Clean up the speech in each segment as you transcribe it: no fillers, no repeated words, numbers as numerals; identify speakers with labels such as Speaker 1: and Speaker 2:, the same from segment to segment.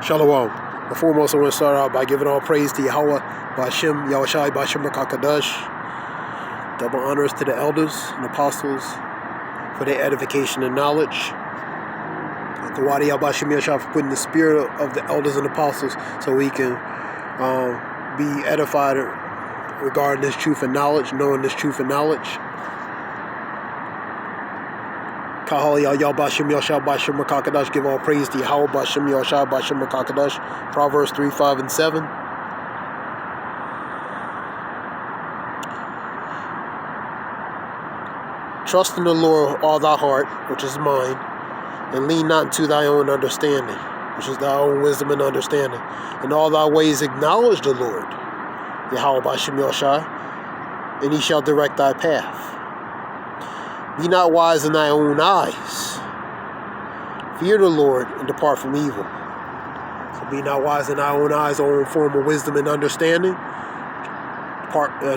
Speaker 1: Shalom. But foremost, I want to start out by giving all praise to Yahweh, Ba'ashem, Yahushai, Ba'ashem Rakakadash. Double honors to the elders and apostles for their edification and knowledge. The Wadi Ba'ashem Yahushai for putting the spirit of the elders and apostles so we can be edified regarding this truth and knowledge, knowing this truth and knowledge. Kahal Yah Ba'ashem Yahushai Ba'ashem Rakakadash. Give all praise to Yahweh Ba'ashem Yahushai Ba'ashem Rakakadash. Proverbs 3, 5, and 7. Trust in the Lord with all thy heart, which is mine, and lean not into thy own understanding, which is thy own wisdom and understanding. In all thy ways acknowledge the Lord, Yahweh Ba'ashem Yahushai, and he shall direct thy path. Be not wise in thy own eyes. Fear the Lord and depart from evil. So be not wise in thy own eyes, own form of wisdom and understanding.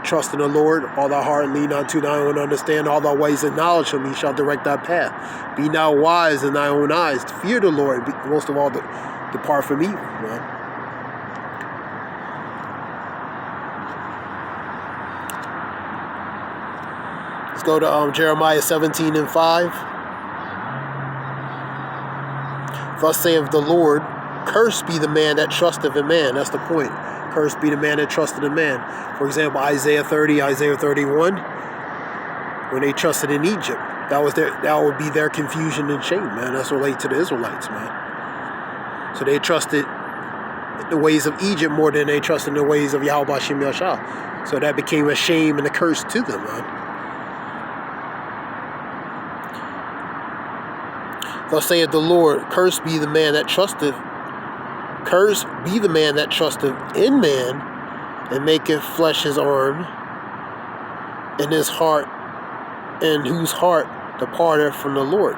Speaker 1: Trust in the Lord, all thy heart, and lean not to thy own understanding. All thy ways acknowledge him, he shall direct thy path. Be not wise in thy own eyes. Fear the Lord, and most of all, depart from evil, man. Let's go to Jeremiah 17 and 5. Thus saith the Lord, cursed be the man that trusteth in man. That's the point. Cursed be the man that trusted in man. For example, Isaiah 30, Isaiah 31, when they trusted in Egypt, that would be their confusion and shame, man. That's related to the Israelites, man. So they trusted the ways of Egypt more than they trusted in the ways of Yahweh Ba'ashem Yahushai. So that became a shame and a curse to them, man. Thus saith the Lord, cursed be the man that trusteth in man, and maketh flesh his arm, and his heart, and whose heart departed from the Lord.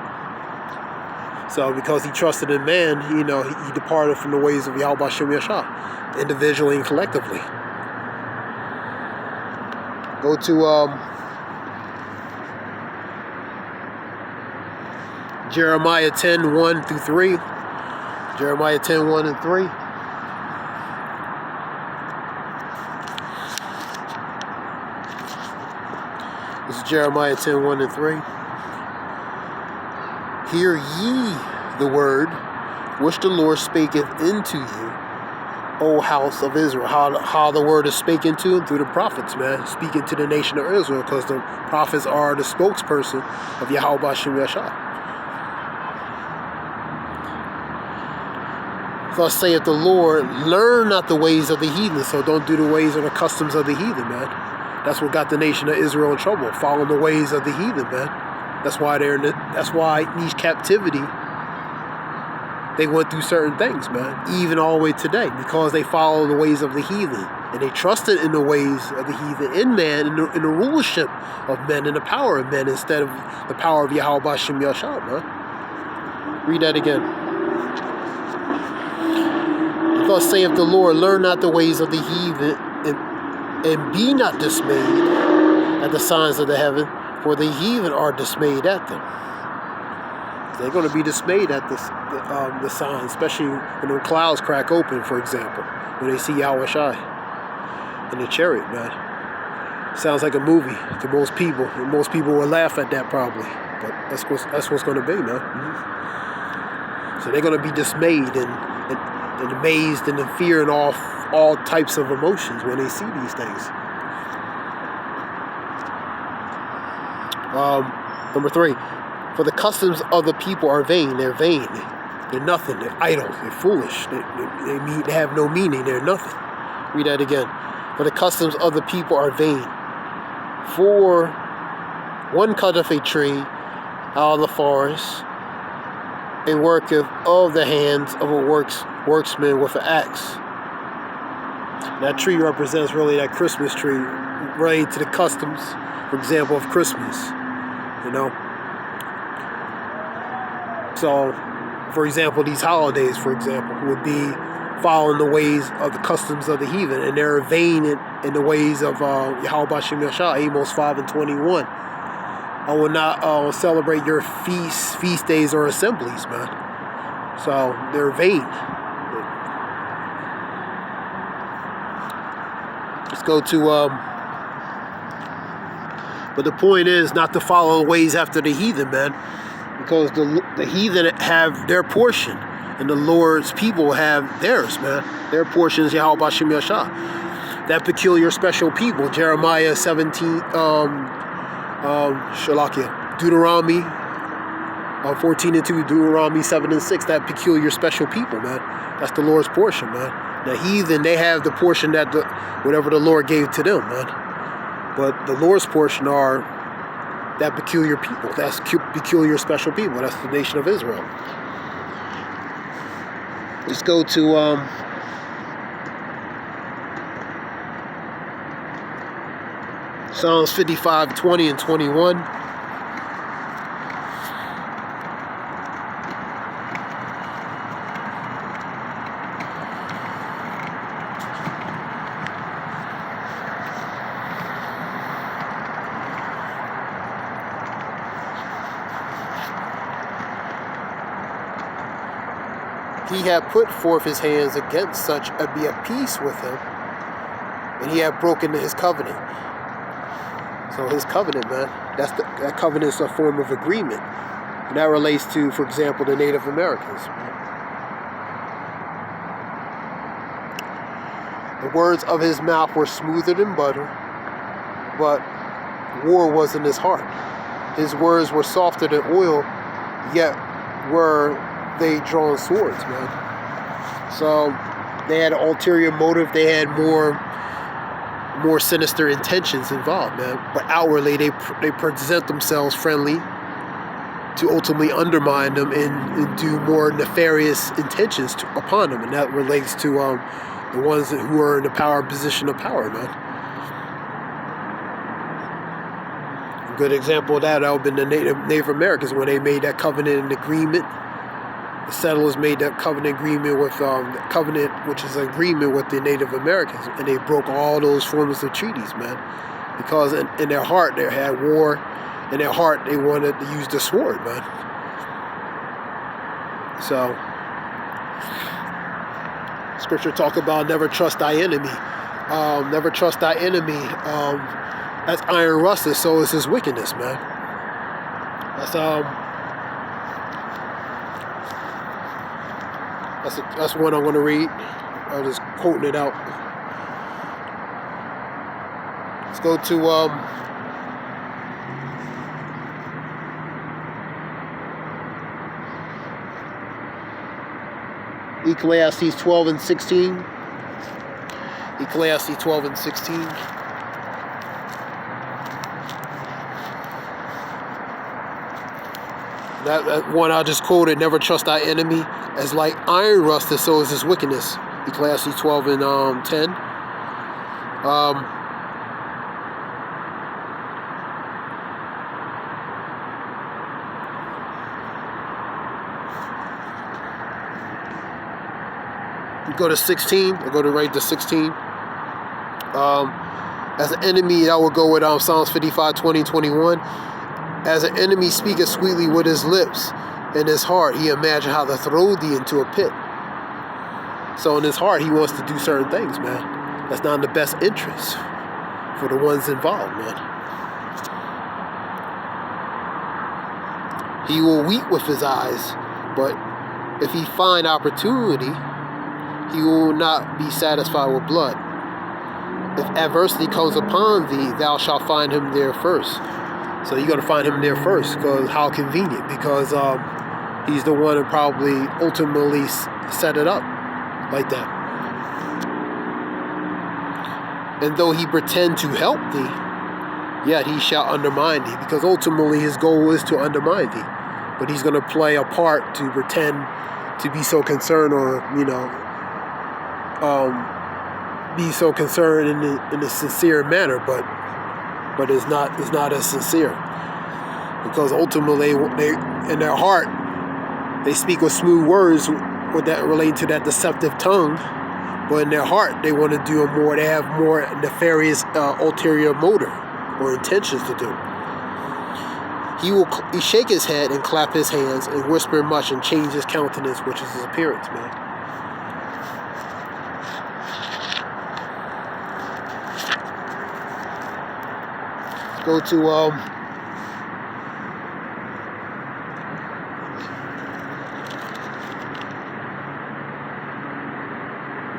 Speaker 1: So because he trusted in man, he departed from the ways of Yahweh Ba'ashem Yahushai, individually and collectively. Go to Jeremiah 10, 1 through 3. Jeremiah 10, 1 and 3. This is Jeremiah 10, 1 and 3. Hear ye the word which the Lord spaketh into you, O house of Israel. How the word is spoken to them? Through the prophets, man. Speaking to the nation of Israel, because the prophets are the spokesperson of Yahweh Ba'ashem Yahushai. Thus saith the Lord, learn not the ways of the heathen. So don't do the ways or the customs of the heathen, man. That's what got the nation of Israel in trouble, following the ways of the heathen, man. That's why in each captivity they went through certain things, man. Even all the way today, because they follow the ways of the heathen, and they trusted in the ways of the heathen, in man, in the rulership of men, and the power of men, instead of the power of Yahweh Ba'ashem Yahushai, man. Read that again. Thus saith the Lord, learn not the ways of the heathen, and be not dismayed at the signs of the heaven, for the heathen are dismayed at them. They're going to be dismayed at the signs, especially when the clouds crack open, for example, when they see Yahushai in the chariot, man. Sounds like a movie to most people, and most people will laugh at that probably, but that's what's going to be, man. Mm-hmm. So they're going to be dismayed and amazed and in fear and all types of emotions when they see these things. Number 3, for the customs of the people are vain. They're vain. They're nothing. They're idle. They're foolish. They have no meaning. They're nothing. Read that again. For the customs of the people are vain. For one cutteth a tree out of the forest, and worketh of the hands of a worksman with an axe. That tree represents really that Christmas tree, related to the customs, for example, of Christmas. So, for example, these holidays, for example, would be following the ways of the customs of the heathen, and they're vain in the ways of Yahweh Ba'ashem Yahushai, Amos 5 and 21. I will not celebrate your feast days or assemblies, man. So they're vain. Let's go to, but the point is not to follow the ways after the heathen, man, because the heathen have their portion, and the Lord's people have theirs, man. Their portion is Yahweh B'Shem Yashah. That peculiar special people, Jeremiah 17, Deuteronomy 14 and 2, Deuteronomy 7 and 6, that peculiar special people, man. That's the Lord's portion, man. The heathen, they have the portion that whatever the Lord gave to them, man. But the Lord's portion are that peculiar people. That's peculiar special people. That's the nation of Israel. Let's go to Psalms 55, 20 and 21. He had put forth his hands against such and be at peace with him, and he had broken his covenant. So his covenant, man, that covenant is a form of agreement. And that relates to, for example, the Native Americans. The words of his mouth were smoother than butter, but war was in his heart. His words were softer than oil, yet were they drawn swords, man. So they had an ulterior motive. They had more sinister intentions involved, man. But outwardly, they present themselves friendly to ultimately undermine them and do more nefarious intentions upon them. And that relates to the ones who are in the power position of power, man. A good example of that would have been the Native Americans when they made that covenant and agreement. The settlers made that covenant agreement with covenant, which is an agreement with the Native Americans, and they broke all those forms of treaties, man. Because in their heart they had war, in their heart they wanted to use the sword, man. So, Scripture talk about never trust thy enemy. Never trust thy enemy. As iron rusteth, so is his wickedness, man. That's one I'm going to read. I'm just quoting it out. Let's go to Ecclesiastes 12 and 16. Ecclesiastes 12 and 16. That one I just quoted, never trust thy enemy. As like iron rusted, so is his wickedness. Ecclesiastes 12 and 10. Go to 16. I'll go to right to 16. As an enemy, I will go with Psalms 55, 20, 21. As an enemy speaketh sweetly with his lips, in his heart he imagined how to throw thee into a pit. So in his heart he wants to do certain things, man. That's not in the best interest for the ones involved, man. He will weep with his eyes, but if he find opportunity, he will not be satisfied with blood. If adversity comes upon thee, thou shalt find him there first. So you're going to find him there first, because how convenient, because he's the one who probably ultimately set it up like that. And though he pretend to help thee, yet he shall undermine thee, because ultimately his goal is to undermine thee. But he's going to play a part to pretend to be so concerned, or, be so concerned in a sincere manner, but it's not as sincere, because ultimately they in their heart they speak with smooth words with that relating to that deceptive tongue, but in their heart they want to do more. They have more nefarious ulterior motive or intentions to do. He shake his head and clap his hands and whisper much and change his countenance, which is his appearance, man. Go to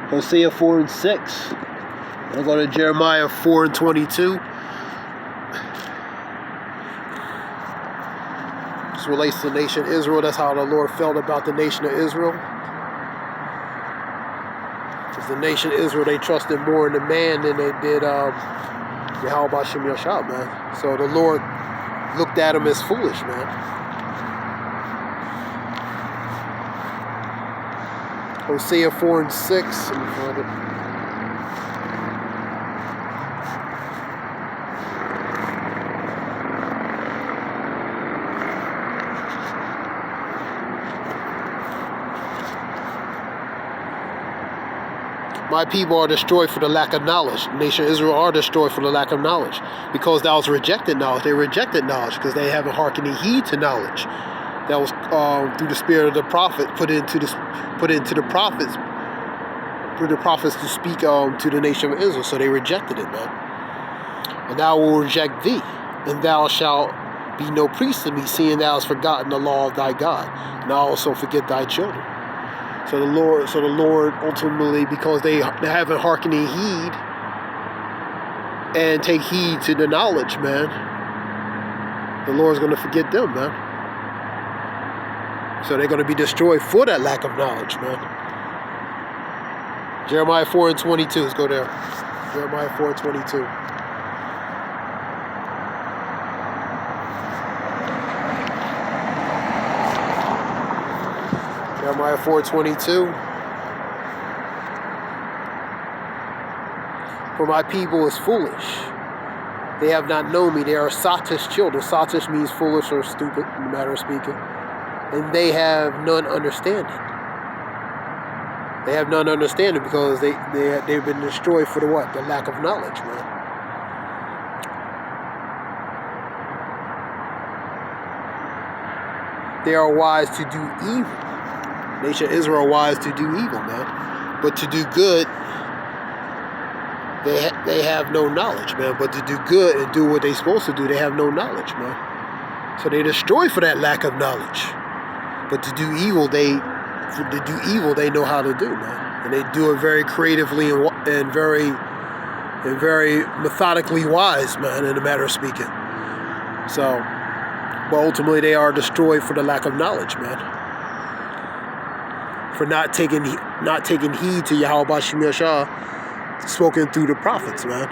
Speaker 1: Hosea 4 and 6. I'll go to Jeremiah 4 and 22. This relates to the nation of Israel. That's how the Lord felt about the nation of Israel. Because the nation of Israel, they trusted more in the man than they did Yahweh Shem Yashab, man. So the Lord looked at them as foolish, man. Hosea 4 and 6. Let me find it. My people are destroyed for the lack of knowledge. The nation of Israel are destroyed for the lack of knowledge. Because that was rejected knowledge. They rejected knowledge because they haven't hearkened any heed to knowledge. That was through the spirit of the prophet put into the prophets, for the prophets to speak to the nation of Israel. So they rejected it, man. And I will reject thee, and thou shalt be no priest to me, seeing thou hast forgotten the law of thy God, and I also forget thy children. So the Lord ultimately, because they haven't hearkened any heed and take heed to the knowledge, man, the Lord's going to forget them, man. So they're going to be destroyed for that lack of knowledge, man. Jeremiah 4 and 22. Let's go there. Jeremiah 4 and 22. Jeremiah 4:22. For my people is foolish. They have not known me. They are sottish children. Sottish means foolish or stupid, in the matter of speaking. And they have none understanding. They have none understanding because they've been destroyed for the what? The lack of knowledge, man. They are wise to do evil. Nation of Israel are wise to do evil, man. But to do good, they have no knowledge, man. But to do good and do what they're supposed to do, they have no knowledge, man. So they destroy for that lack of knowledge. But to do evil, they know how to do, man. And they do it very creatively and very methodically wise, man, in a matter of speaking. So, but ultimately they are destroyed for the lack of knowledge, man. For not taking heed to Yahweh B'Shem Yashah spoken through the prophets, man.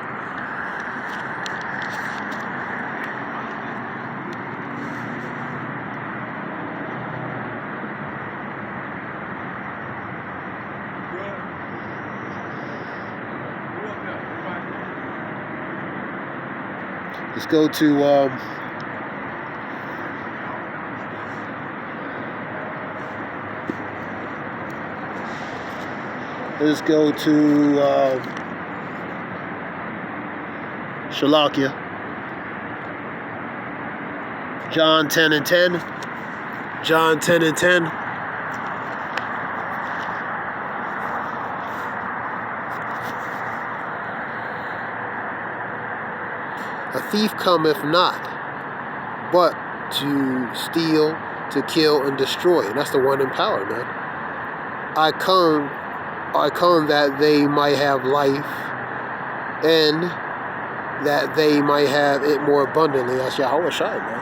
Speaker 1: Let's go to Shalakia. John 10 and 10. John 10 and 10. A thief cometh not, but to steal, to kill, and destroy. And that's the one in power, man. I come that they might have life, and that they might have it more abundantly. That's Yahweh Shai, man.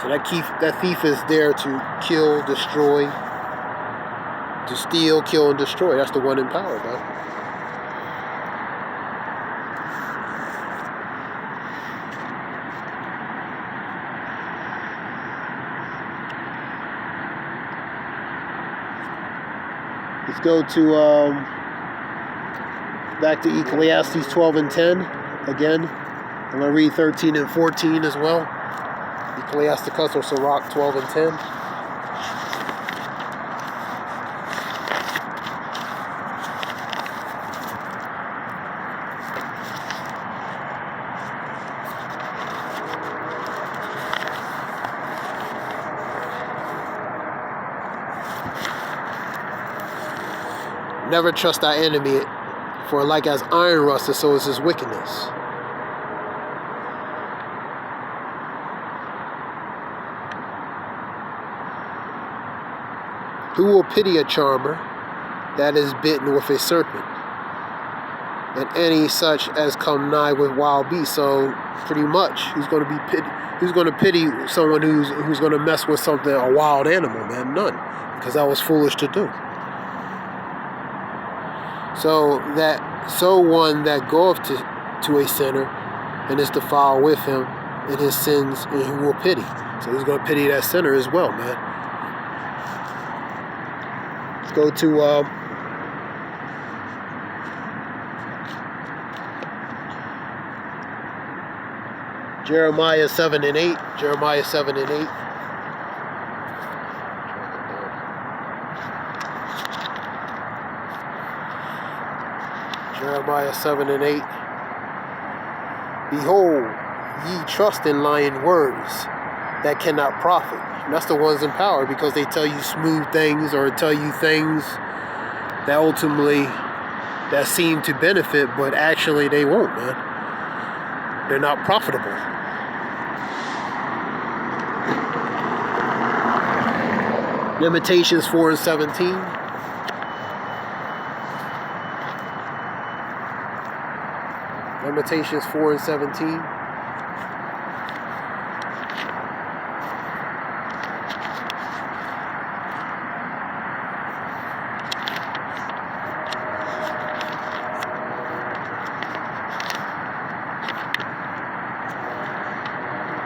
Speaker 1: So that thief is there to kill, destroy, to steal, kill, and destroy. That's the one in power, man. Let's go to back to Ecclesiastes 12 and 10 again. I'm going to read 13 and 14 as well. Ecclesiasticus or Sirach 12 and 10. Never trust thy enemy, for like as iron rusted, so is his wickedness. Who will pity a charmer that is bitten with a serpent, and any such as come nigh with wild beasts? So pretty much, who's going to pity someone who's going to mess with something, a wild animal, man? None, because that was foolish to do. So one that goeth to a sinner and is defiled with him in his sins, and who will pity? So he's going to pity that sinner as well, man. Let's go to Jeremiah 7 and 8. Jeremiah 7 and 8. Jeremiah 7 and 8. Behold, ye trust in lying words that cannot profit. And that's the ones in power, because they tell you smooth things or tell you things that ultimately that seem to benefit, but actually they won't, man. They're not profitable. Lamentations 4 and 17. Lamentations 4 and 17.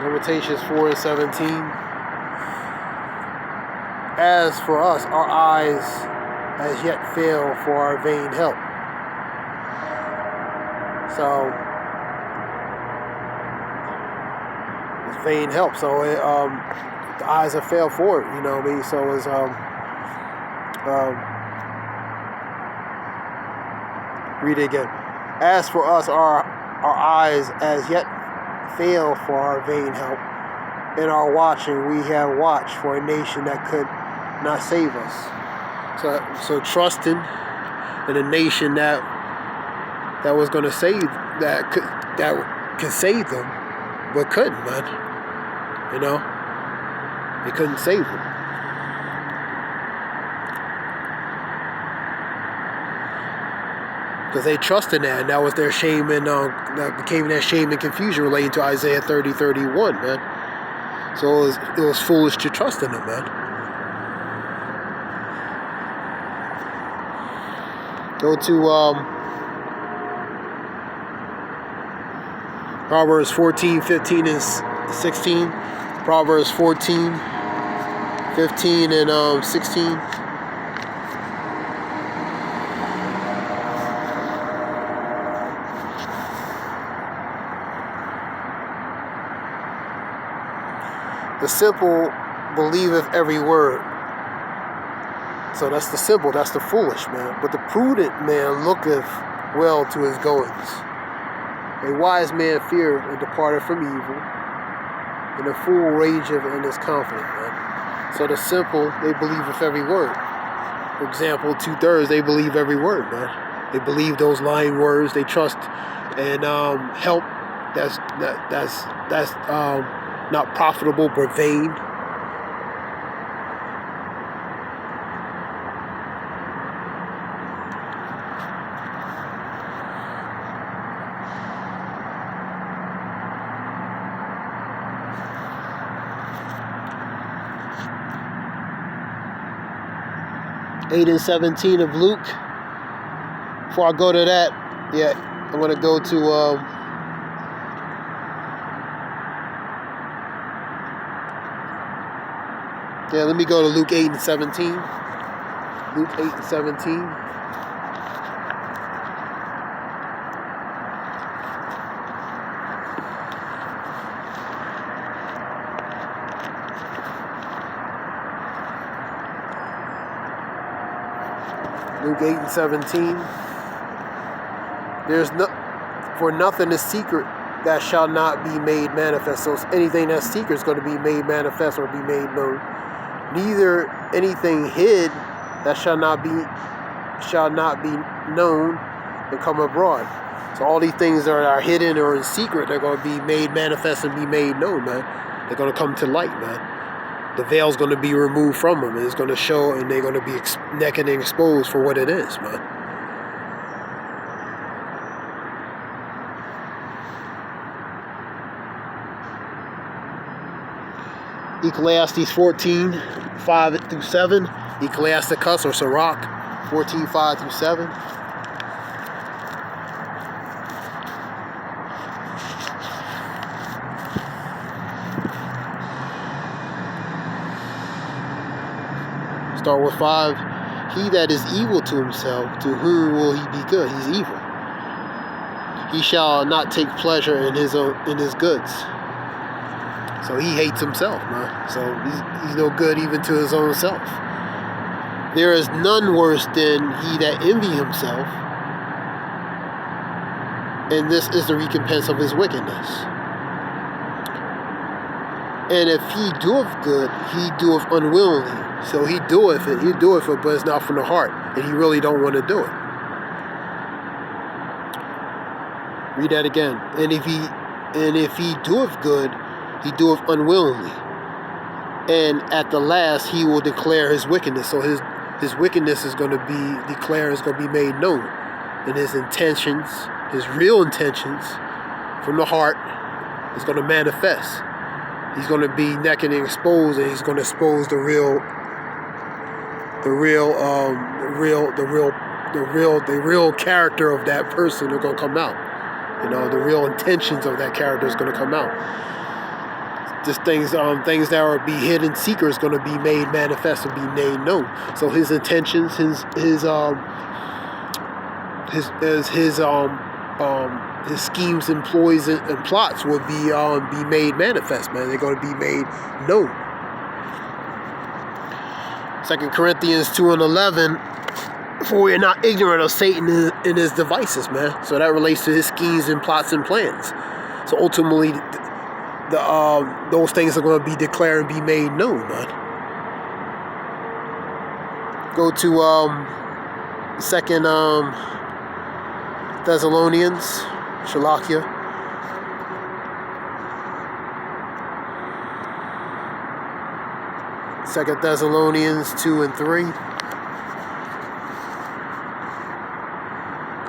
Speaker 1: Lamentations 4 and 17. As for us, our eyes as yet fail for our vain help. So, it's vain help. So, the eyes have failed for it, you know what I mean? So, it's, read it again. As for us, our eyes as yet fail for our vain help. In our watching, we have watched for a nation that could not save us. So trusting in a nation that was going to save, that could save them, but couldn't, man. You know, they couldn't save them. Because they trusted that, and that was their shame, and that became their shame and confusion relating to Isaiah 30:31, man. So it was foolish to trust in them, man. Go to Proverbs 14, 15, and 16. Proverbs 14, 15, and 16. The simple believeth every word. So that's the simple, that's the foolish man. But the prudent man looketh well to his goings. A wise man feareth and departeth from evil, and a fool rageth and is confident, man. So the simple, they believe with every word. For example, 2/3, they believe every word, man. They believe those lying words. They trust and help. That's not profitable but vain. (8 and 17 of Luke). Before I go to that, I'm going to go to let me go to Luke 8 and 17. Luke 8 and 17. Luke 8 and 17. For nothing is secret that shall not be made manifest. So anything that's secret is going to be made manifest or be made known. Neither anything hid that shall not be known and come abroad. So all these things that are hidden or in secret, they're going to be made manifest and be made known, man. They're going to come to light, man. the veil's going to be removed from them. And it's going to show, and they're going to be naked and exposed for what it is, man. Ecclesiastes 14:5-7. Ecclesiasticus or Sirach 14:5-7. Start with 5. He that is evil to himself, to whom will he be good? He's evil. He shall not take pleasure in his goods. So he hates himself, man. So he's no good even to his own self. There is none worse than he that envy himself, and this is the recompense of his wickedness. And if he doeth good, he doeth unwillingly. So he doeth it, but it's not from the heart, and he really don't want to do it. Read that again. And if he doeth good, he doeth unwillingly, and at the last he will declare his wickedness. So his wickedness is going to be declared, is going to be made known, and his intentions, his real intentions from the heart, is going to manifest. He's going to be naked and exposed, and he's going to expose the real character of that person are going to come out. You know, the real intentions of that character is going to come out. Just things that are be hidden secret is going to be made manifest and be made known. So his intentions, his schemes, employs, and plots will be made manifest, man. They're going to be made known. 2 Corinthians 2:11. For we are not ignorant of Satan and his devices, man. So that relates to his schemes and plots and plans. So ultimately, those things are going to be declared and be made known, man. Go to 2 Thessalonians, Shalakia. Second Thessalonians 2:3.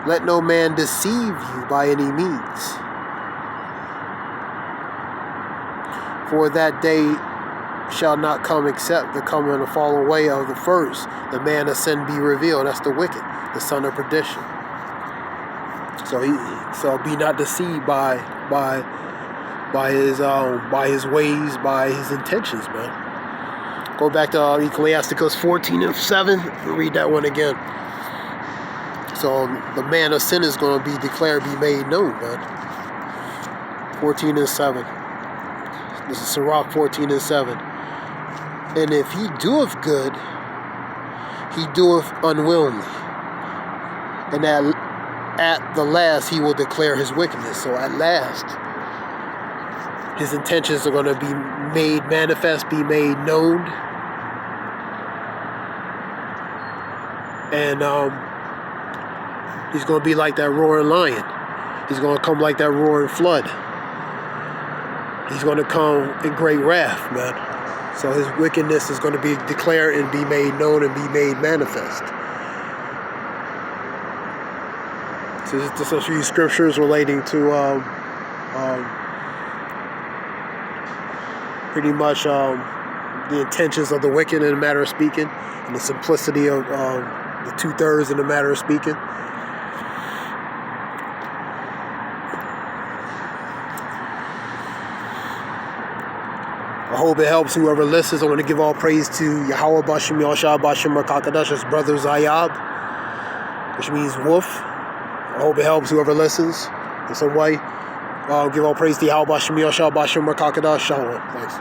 Speaker 1: Let no man deceive you by any means, for that day shall not come except the coming and the falling away of the first, the man of sin be revealed. That's the wicked, the son of perdition. So be not deceived by his ways, by his intentions, man. Go back to Ecclesiasticus 14:7 and read that one again. So the man of sin is going to be declared, be made known, man. 14:7. This is Sirach 14:7. And if he doeth good, he doeth unwillingly, and at the last he will declare his wickedness. So at last, his intentions are going to be made manifest, be made known, and he's going to be like that roaring lion. He's going to come like that roaring flood. He's going to come in great wrath, man. So his wickedness is going to be declared and be made known and be made manifest. So just a few scriptures relating to pretty much the intentions of the wicked in a matter of speaking, and the simplicity of the 2/3 in a matter of speaking. I hope it helps whoever listens. I want to give all praise to Yahweh Bashim Yashah Bashim Rakakadash's brother Zayab, which means wolf. I hope it helps whoever listens in some way. Give all praise to Yahweh Bashim Yashah Bashim Rakakadash. Shalom. Thanks.